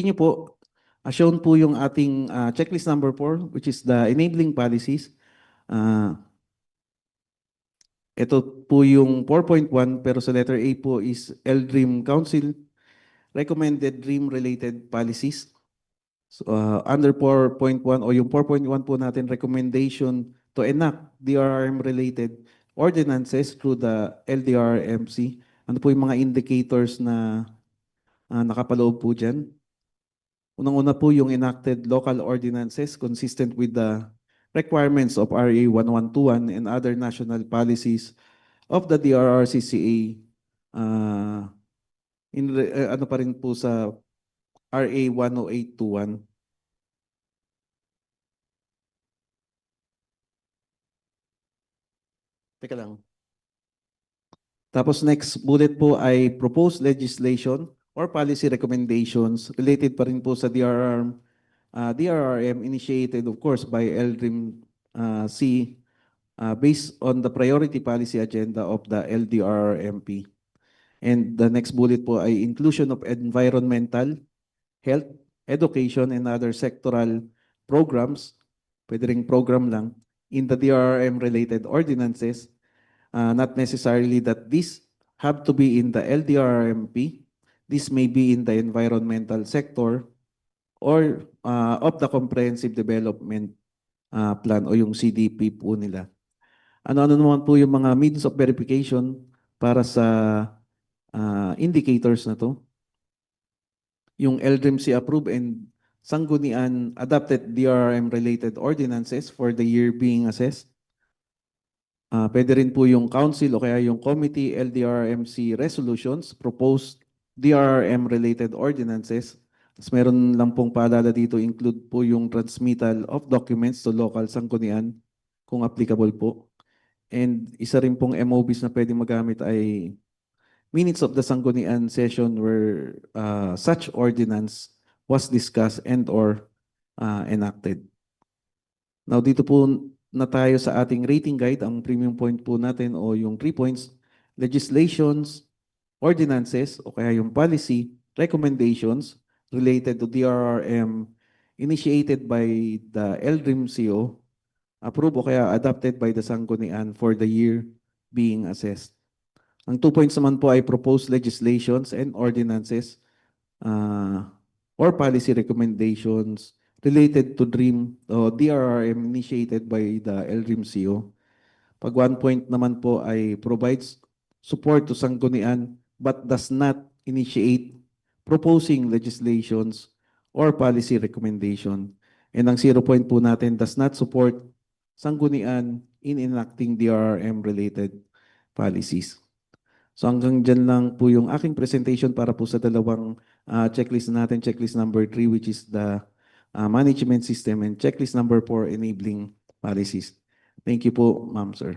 Inyo po, shown po yung ating checklist number 4, which is the enabling policies. Ito po yung 4.1, pero sa letter A po is LDREAM Council recommended dream-related policies. So, under 4.1 o yung 4.1 po natin, recommendation to enact DRRM-related ordinances through the LDRMC. Ano po yung mga indicators na nakapaloob po dyan? Unang-una po yung enacted local ordinances consistent with the requirements of RA 1121 and other national policies of the DRRCCA. Ano pa rin po sa RA 10821. Teka lang. Tapos next bullet po ay proposed legislation or policy recommendations related pa rin po sa DRRM initiated of course by LDRIM C based on the priority policy agenda of the LDRRMP. And the next bullet po ay inclusion of environmental, health, education, and other sectoral programs, pwede ring program lang, in the DRRM-related ordinances, not necessarily that these have to be in the LDRRMP. This may be in the environmental sector or of the Comprehensive Development Plan o yung CDP po nila. Ano-ano naman po yung mga means of verification para sa indicators na to? Yung LDRMC approved and sanggunian adopted DRRM-related ordinances for the year being assessed. Pwede rin po yung council o kaya yung committee LDRMC resolutions, proposed DRRM-related ordinances. Tapos meron lang pong paalala dito, include po yung transmittal of documents to local sanggunian kung applicable po. And isa rin pong MOBs na pwede magamit ay minutes of the sanggunian session where such ordinance was discussed and or enacted. Now dito po na tayo sa ating rating guide, ang premium point po natin o yung 3 points, legislations, ordinances o kaya yung policy, recommendations related to DRRM initiated by the LDRIM CO, approved o kaya adopted by the Sanggunian for the year being assessed. Ang 2 points naman po ay proposed legislations and ordinances or policy recommendations related to DRRM initiated by the LDRIM CO. Pag 1 point naman po ay provides support to sanggunian but does not initiate proposing legislations or policy recommendation. And ang 0 point po natin does not support sanggunian in enacting DRRM-related policies. So hanggang dyan lang po yung aking presentation para po sa dalawang checklist natin, checklist number 3 which is the management system and checklist number 4 enabling policies. Thank you po, ma'am, sir.